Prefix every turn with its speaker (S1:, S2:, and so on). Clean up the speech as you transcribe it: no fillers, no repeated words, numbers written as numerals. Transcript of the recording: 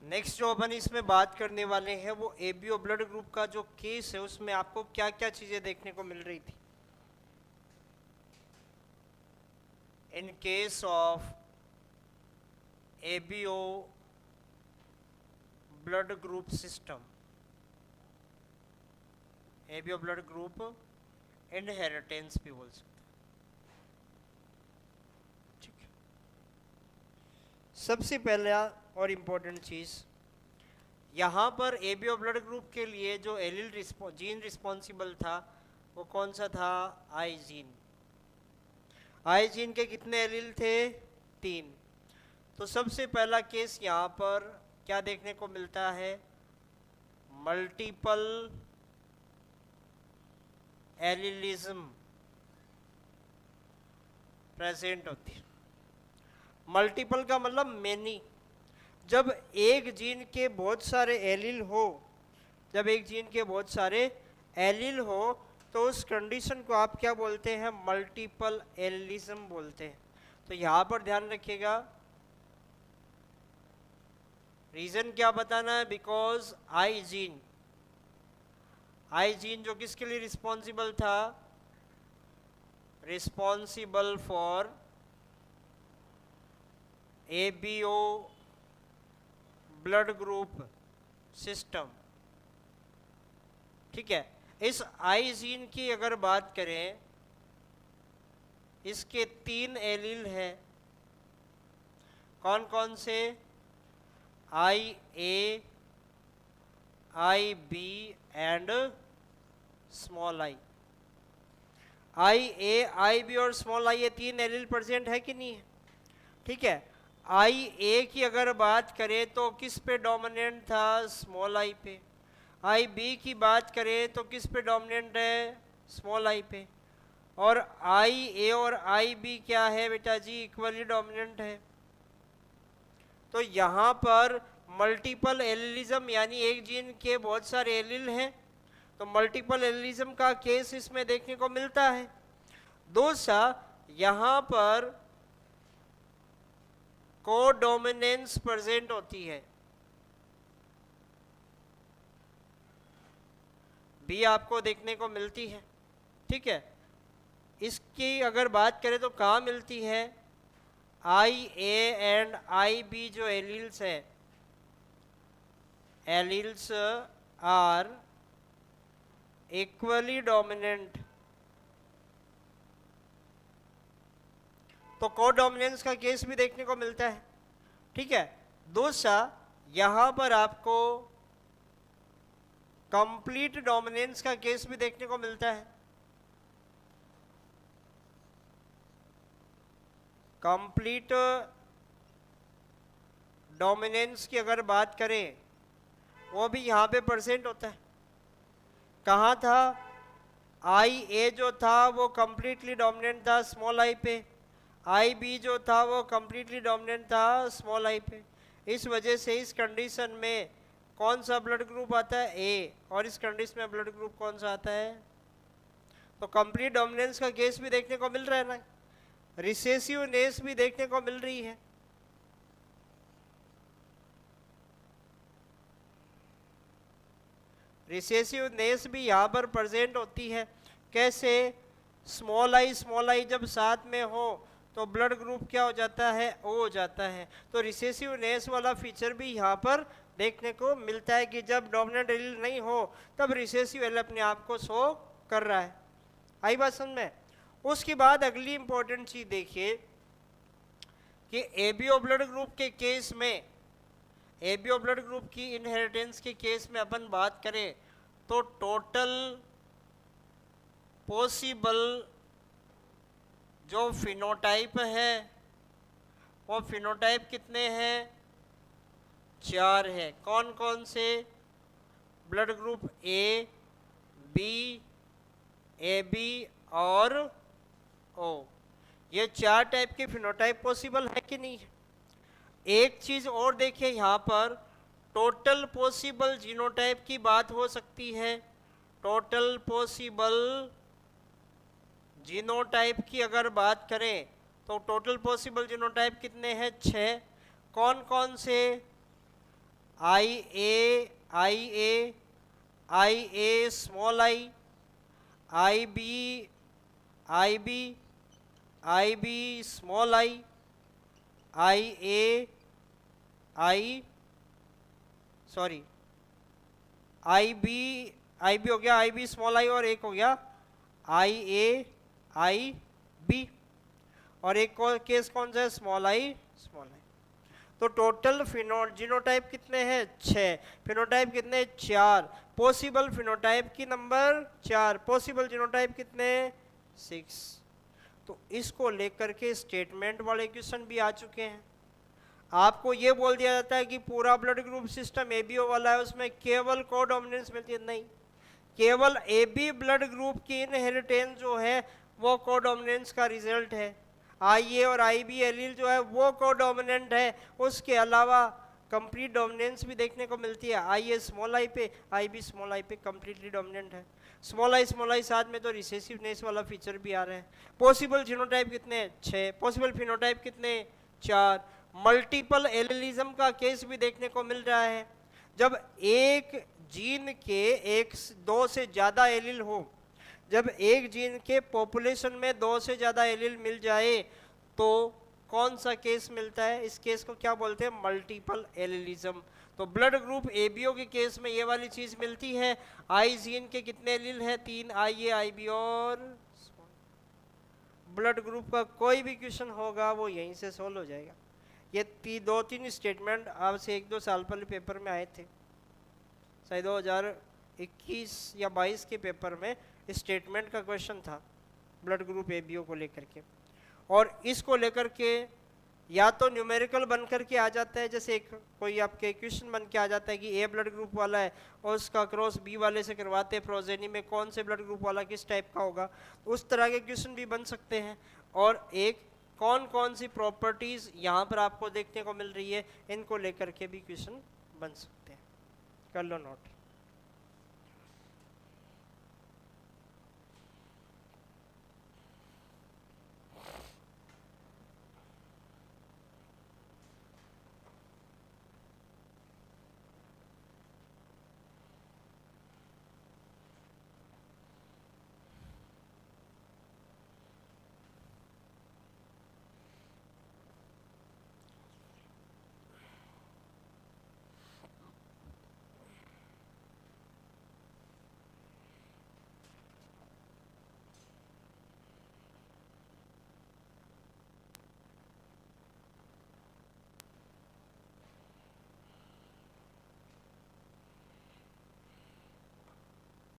S1: Next जो अपन इसमें बात करने वाले हैं वो एबीओ ब्लड ग्रुप का जो केस है उसमें आपको क्या क्या चीजें देखने को मिल रही थी। In case of ABO blood group system, ABO blood group inheritance भी बोल सकते हैं। ठीक है, सबसे पहला और इम्पोर्टेंट चीज यहाँ पर एबीओ ब्लड ग्रुप के लिए जो एलील जीन रिस्पॉन्सिबल था वो कौन सा था? आई जीन। आई जीन के कितने एलील थे? 3। तो सबसे पहला केस यहाँ पर क्या देखने को मिलता है? मल्टीपल एलिलिज्म प्रेजेंट होती है। मल्टीपल का मतलब मेनी। जब एक जीन के बहुत सारे एलील हो, जब एक जीन के बहुत सारे एलील हो तो उस कंडीशन को आप क्या बोलते हैं? मल्टीपल एलिलिज्म बोलते हैं। तो यहाँ पर ध्यान रखिएगा, रीजन क्या बताना है? बिकॉज आई जीन जो किसके लिए रिस्पॉन्सिबल था? Responsible for ABO blood group system. ठीक है, इस आई जीन की अगर बात करें, इसके 3 एलील हैं। कौन कौन से? I A, I B and small I. I A, I B और स्मॉल आई, ये 3 एलील प्रेजेंट है कि नहीं है? ठीक है, आई ए की अगर बात करें तो किस पे डोमिनेंट था? स्मॉल आई पे। आई बी की बात करें तो किस पे डोमिनेंट है? स्मॉल आई पे। और आई ए और आई बी क्या है बेटा जी? इक्वली डोमिनेंट है। तो यहाँ पर मल्टीपल एलिलिज्म यानी एक जीन के बहुत सारे एलील हैं, तो मल्टीपल एलिलिज्म का केस इसमें देखने को मिलता है। दूसरा, यहाँ पर कोडोमिनेंस प्रेजेंट होती है। भी आपको देखने को मिलती है। ठीक है, इसकी अगर बात करें तो कहाँ मिलती है? आई ए एंड आई बी जो एलील्स है, एलील्स आर इक्वली डोमिनेंट। तो कोडोमिनेंस का केस भी देखने को मिलता है। ठीक है, दूसरा यहां पर आपको कंप्लीट डोमिनेंस का केस भी देखने को मिलता है। कंप्लीट डोमिनेंस की अगर बात करें वो भी यहाँ पे परसेंट होता है। कहाँ था? आई ए जो था वो कंप्लीटली डोमिनेंट था स्मॉल आई पे, आई बी जो था वो कंप्लीटली डोमिनेंट था स्मॉल आई पे। इस वजह से इस कंडीशन में कौन सा ब्लड ग्रुप आता है? ए। और इस कंडीशन में ब्लड ग्रुप कौन सा आता है? तो कंप्लीट डोमिनेंस का केस भी देखने को मिल रहा है ना, रिसेसिवनेस भी देखने को मिल रही है। रिसेसिवनेस भी यहाँ पर प्रेजेंट होती है। कैसे? स्मॉल आई जब साथ में हो तो ब्लड ग्रुप क्या हो जाता है? ओ हो जाता है। तो रिसेसिवनेस वाला फीचर भी यहाँ पर देखने को मिलता है कि जब डोमिनेंट एलील नहीं हो तब रिसेसिव एलील अपने आप को शो कर रहा है। आई बात समझ में? उसके बाद अगली इंपॉर्टेंट चीज देखिए कि एबीओ ब्लड ग्रुप के केस में, एबीओ ब्लड ग्रुप की इनहेरिटेंस के केस में अपन बात करें तो टोटल पॉसिबल जो फिनोटाइप है वो फिनोटाइप कितने हैं? 4 है। कौन कौन से? Blood group A, B, A B और ओ। ये 4 टाइप के फिनोटाइप पॉसिबल है कि नहीं? एक चीज और देखिए, यहाँ पर टोटल पॉसिबल जीनोटाइप की बात हो सकती है। टोटल पॉसिबल जीनोटाइप की अगर बात करें तो टोटल पॉसिबल जीनोटाइप कितने हैं? 6। कौन कौन से? IA small I, IB small I, IB हो गया, IB स्मॉल आई, और एक हो गया IB, और एक केस कौन सा है, स्मॉल आई। तो टोटल जीनोटाइप कितने हैं, 6, फिनोटाइप कितने, 4, पॉसिबल फिनोटाइप की नंबर 4, पॉसिबल जीनोटाइप कितने, 6। तो इसको लेकर के स्टेटमेंट वाले क्वेश्चन भी आ चुके हैं। आपको ये बोल दिया जाता है कि पूरा ब्लड ग्रुप सिस्टम एबीओ वाला है, उसमें केवल कोडोमिनेंस मिलती है, नहीं, केवल एबी ब्लड ग्रुप की इनहेरिटेंस जो है वो कोडोमिनेंस का रिजल्ट है। IA और IB एलील जो है वो कोडोमिनेंट है, उसके अलावा कंप्लीट डोमिनेंस भी देखने को मिलती है। IA स्मॉल आई पे, IB स्मॉल आई पे कंप्लीटली डोमिनेंट है। स्मॉल आई साथ में तो रिसेसिवनेस वाला फीचर भी आ रहा है। पॉसिबल जीनोटाइप कितने, 6, पॉसिबल फिनोटाइप कितने, 4। मल्टीपल एलिलिज्म का केस भी देखने को मिल रहा है। जब एक जीन के 2 से ज़्यादा एलील हो, जब एक जीन के पॉपुलेशन में 2 से ज़्यादा एलील मिल जाए तो कौन सा केस मिलता है, इस केस को क्या बोलते हैं, मल्टीपल एलिलिज्म। तो ब्लड ग्रुप एबीओ के केस में ये वाली चीज़ मिलती है। आई जीन के कितने एलील हैं, 3, IA IB और ब्लड ग्रुप का कोई भी क्वेश्चन होगा वो यहीं से सोल्व हो जाएगा। ये 2-3 स्टेटमेंट आज से 1-2 साल पहले पेपर में आए थे, शायद 2021 या 22 के पेपर में स्टेटमेंट का क्वेश्चन था ब्लड ग्रुप एबीओ को लेकर के, और इसको लेकर के या तो न्यूमेरिकल बन करके आ जाता है, जैसे कोई आपके क्वेश्चन बन के आ जाता है कि ए ब्लड ग्रुप वाला है और उसका क्रॉस बी वाले से करवाते हैं, प्रोजेनी में कौन से ब्लड ग्रुप वाला किस टाइप का होगा, उस तरह के क्वेश्चन भी बन सकते हैं। और एक कौन कौन सी प्रॉपर्टीज़ यहाँ पर आपको देखने को मिल रही है, इनको लेकर के भी क्वेश्चन बन सकते हैं, कर लो नोट।